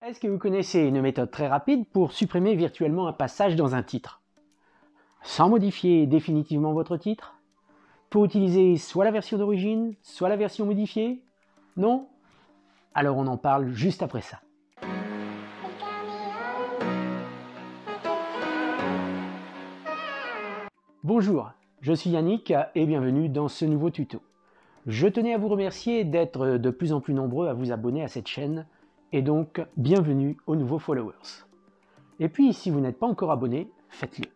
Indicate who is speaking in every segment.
Speaker 1: Est-ce que vous connaissez une méthode très rapide pour supprimer virtuellement un passage dans un titre? Sans modifier définitivement votre titre? Pour utiliser soit la version d'origine, soit la version modifiée? Non? Alors on en parle juste après ça. Bonjour, je suis Yannick et bienvenue dans ce nouveau tuto. Je tenais à vous remercier d'être de plus en plus nombreux à vous abonner à cette chaîne et donc bienvenue aux nouveaux followers. Et puis si vous n'êtes pas encore abonné, faites-le.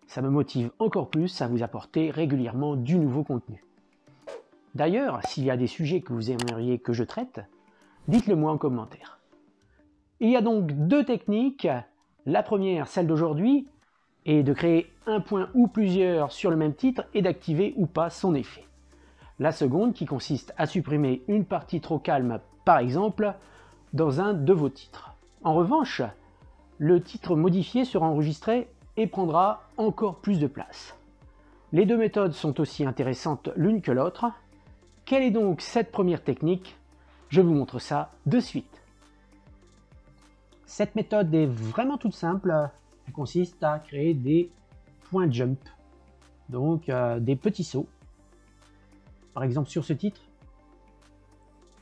Speaker 1: Ça me motive encore plus à vous apporter régulièrement du nouveau contenu. D'ailleurs, s'il y a des sujets que vous aimeriez que je traite, dites-le moi en commentaire. Il y a donc deux techniques. La première, celle d'aujourd'hui, est de créer un point ou plusieurs sur le même titre et d'activer ou pas son effet. La seconde, qui consiste à supprimer une partie trop calme, par exemple, dans un de vos titres. En revanche, le titre modifié sera enregistré et prendra encore plus de place. Les deux méthodes sont aussi intéressantes l'une que l'autre. Quelle est donc cette première technique? Je vous montre ça de suite. Cette méthode est vraiment toute simple. Elle consiste à créer des points jump, donc des petits sauts. Par exemple sur ce titre,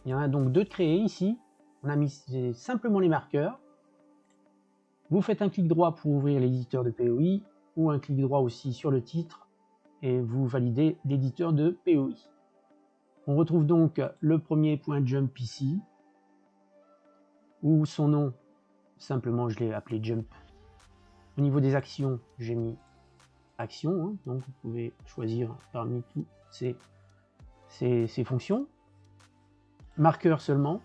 Speaker 1: il y en a donc deux de créés ici. On a mis simplement les marqueurs. Vous faites un clic droit pour ouvrir l'éditeur de POI ou un clic droit aussi sur le titre et vous validez l'éditeur de POI. On retrouve donc le premier point jump ici, où son nom, simplement je l'ai appelé jump. Au niveau des actions, j'ai mis action, hein, donc vous pouvez choisir parmi toutes ces fonctions. Marqueur seulement,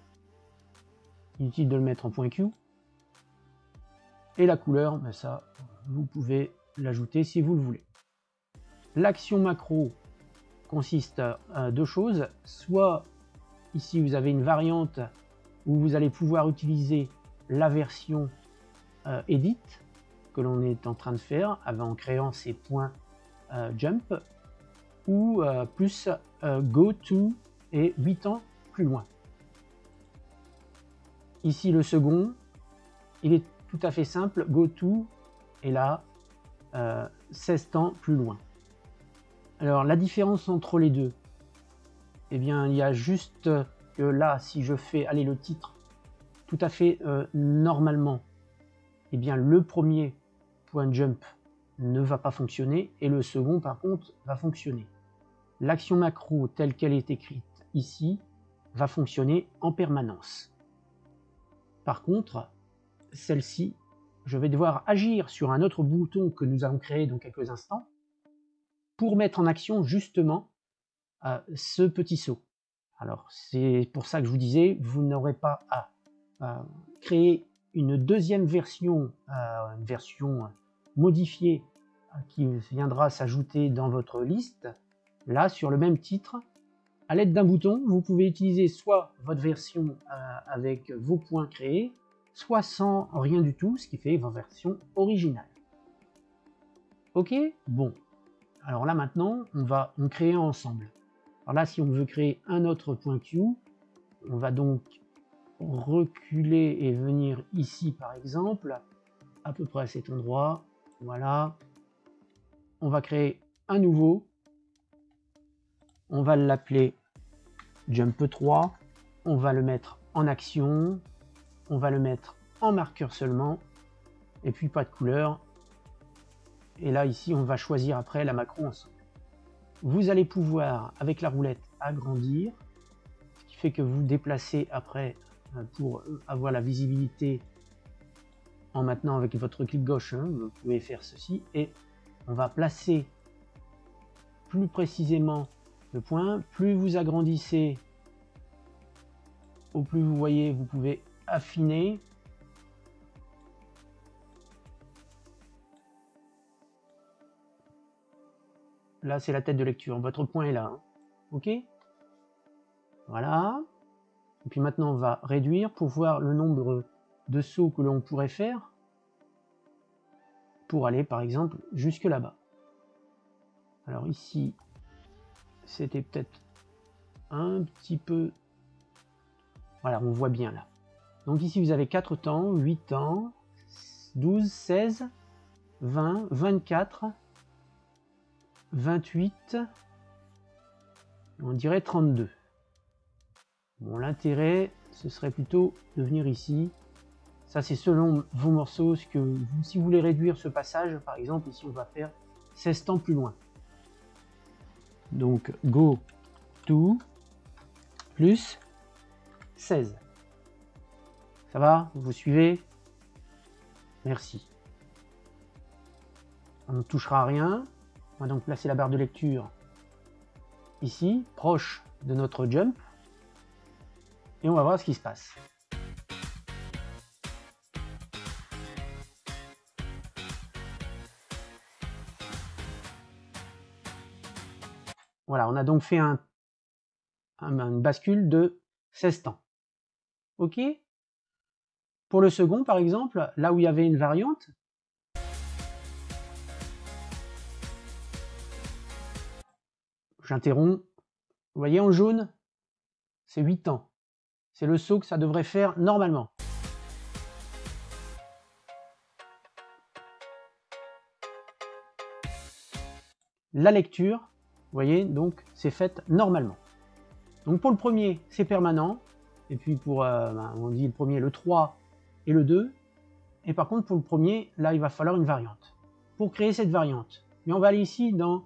Speaker 1: inutile de le mettre en point Q. Et la couleur, ben ça, vous pouvez l'ajouter si vous le voulez. L'action macro consiste à deux choses. Soit ici vous avez une variante où vous allez pouvoir utiliser la version edit que l'on est en train de faire en créant ces points jump, ou plus go to et 8 ans plus loin. Ici le second, il est tout à fait simple, go to et là 16 temps plus loin. Alors la différence entre les deux, eh bien il y a juste que là, si je fais aller le titre tout à fait normalement, eh bien le premier point jump ne va pas fonctionner et le second par contre va fonctionner. L'action macro telle qu'elle est écrite ici va fonctionner en permanence. Par contre, celle-ci, je vais devoir agir sur un autre bouton que nous allons créer dans quelques instants pour mettre en action justement ce petit saut. Alors c'est pour ça que je vous disais, vous n'aurez pas à créer une deuxième version, une version modifiée qui viendra s'ajouter dans votre liste. Là, sur le même titre, à l'aide d'un bouton, vous pouvez utiliser soit votre version avec vos points créés, soit sans rien du tout, ce qui fait votre version originale. Ok? Bon. Alors là maintenant, on va en créer ensemble. Alors là, si on veut créer un autre point Q, on va donc reculer et venir ici par exemple, à peu près à cet endroit. Voilà. On va créer un nouveau. On va l'appeler Jump 3. On va le mettre en action. On va le mettre en marqueur seulement. Et puis pas de couleur. Et là, ici, on va choisir après la macro ensemble. Vous allez pouvoir, avec la roulette, agrandir, ce qui fait que vous déplacez après pour avoir la visibilité en maintenant avec votre clic gauche. Hein, vous pouvez faire ceci et on va placer plus précisément le point. Plus vous agrandissez, au plus vous voyez, vous pouvez affiner. Là, c'est la tête de lecture. Votre point est là. Hein. OK? Voilà. Et puis maintenant, on va réduire pour voir le nombre de sauts que l'on pourrait faire pour aller, par exemple, jusque là-bas. Alors ici, c'était peut-être un petit peu... Voilà, on voit bien là. Donc ici, vous avez 4 temps, 8 temps, 12, 16, 20, 24, 28, on dirait 32. Bon, l'intérêt, ce serait plutôt de venir ici. Ça, c'est selon vos morceaux. Si vous voulez réduire ce passage, par exemple, ici, on va faire 16 temps plus loin. Donc, go to plus 16. Ça va? Vous suivez? Merci. On ne touchera à rien. On va donc placer la barre de lecture ici, proche de notre jump. Et on va voir ce qui se passe. Voilà, on a donc fait une bascule de 16 temps. OK? Pour le second, par exemple, là où il y avait une variante, j'interromps. Vous voyez en jaune, c'est 8 temps. C'est le saut que ça devrait faire normalement. La lecture, vous voyez, donc c'est faite normalement. Donc pour le premier, c'est permanent. Et puis pour, on dit le premier, le 3 et le 2. Et par contre, pour le premier, là, il va falloir une variante. Pour créer cette variante, mais on va aller ici dans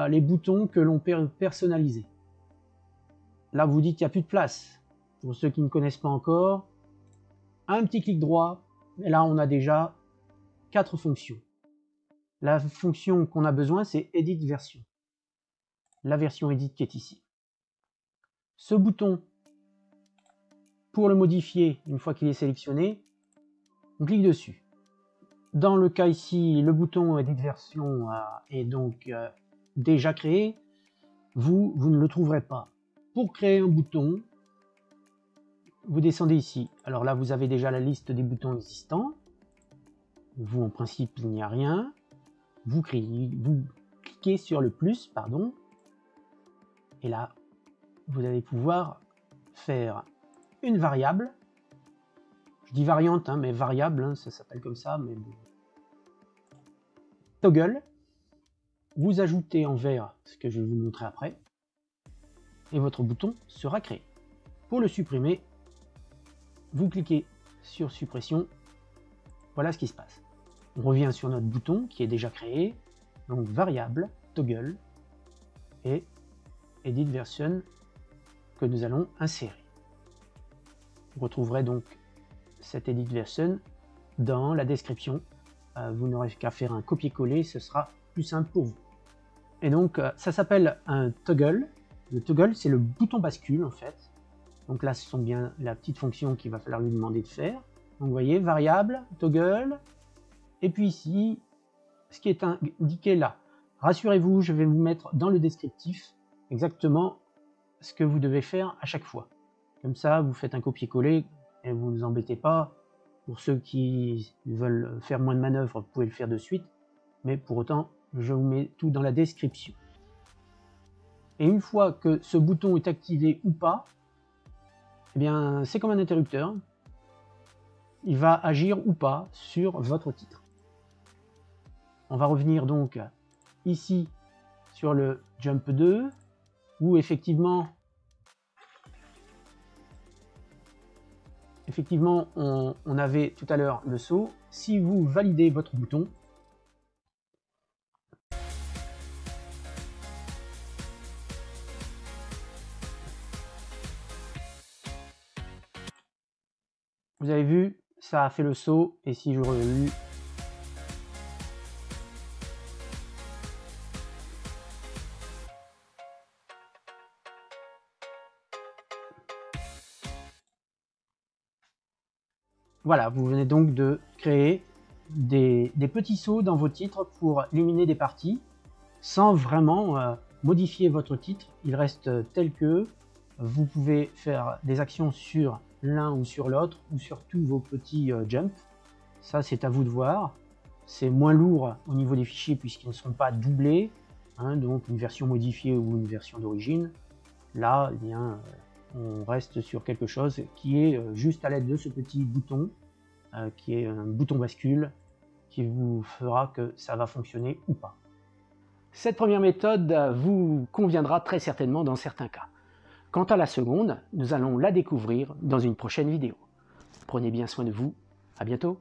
Speaker 1: les boutons que l'on peut personnaliser. Là, vous dites qu'il n'y a plus de place. Pour ceux qui ne connaissent pas encore, un petit clic droit, et là, on a déjà 4 fonctions. La fonction qu'on a besoin, c'est Edit version. La version Edit qui est ici. Ce bouton, pour le modifier, une fois qu'il est sélectionné, on clique dessus. Dans le cas ici, le bouton Edit version est donc déjà créé. Vous ne le trouverez pas. Pour créer un bouton, vous descendez ici. Alors là, vous avez déjà la liste des boutons existants. Vous, en principe, il n'y a rien. Vous cliquez sur le plus, pardon. Et là, vous allez pouvoir faire une variable. Je dis variante, hein, mais variable, hein, ça s'appelle comme ça. Mais bon. Toggle. Vous ajoutez en vert ce que je vais vous montrer après. Et votre bouton sera créé. Pour le supprimer, vous cliquez sur suppression. Voilà ce qui se passe. On revient sur notre bouton qui est déjà créé. Donc variable, toggle et edit version que nous allons insérer. Vous retrouverez donc cette edit version dans la description. Vous n'aurez qu'à faire un copier-coller, ce sera plus simple pour vous. Et donc ça s'appelle un toggle. Le toggle, c'est le bouton bascule en fait. Donc là, ce sont bien la petite fonction qu'il va falloir lui demander de faire. Donc vous voyez, variable, toggle, et puis ici, ce qui est indiqué là. Rassurez-vous, je vais vous mettre dans le descriptif exactement ce que vous devez faire à chaque fois. Comme ça, vous faites un copier-coller et vous ne vous embêtez pas. Pour ceux qui veulent faire moins de manœuvres, vous pouvez le faire de suite. Mais pour autant, je vous mets tout dans la description. Et une fois que ce bouton est activé ou pas, eh bien, c'est comme un interrupteur. Il va agir ou pas sur votre titre. On va revenir donc ici sur le Jump 2, où effectivement on avait tout à l'heure le saut. Si vous validez votre bouton, vous avez vu, ça a fait le saut, et si je relis, voilà, vous venez donc de créer des petits sauts dans vos titres pour éliminer des parties, sans vraiment modifier votre titre. Il reste tel que. Vous pouvez faire des actions sur l'un ou sur l'autre, ou sur tous vos petits jumps. Ça, c'est à vous de voir. C'est moins lourd au niveau des fichiers puisqu'ils ne sont pas doublés, hein, donc une version modifiée ou une version d'origine. Là, eh bien, on reste sur quelque chose qui est juste à l'aide de ce petit bouton, qui est un bouton bascule, qui vous fera que ça va fonctionner ou pas. Cette première méthode vous conviendra très certainement dans certains cas. Quant à la seconde, nous allons la découvrir dans une prochaine vidéo. Prenez bien soin de vous, à bientôt.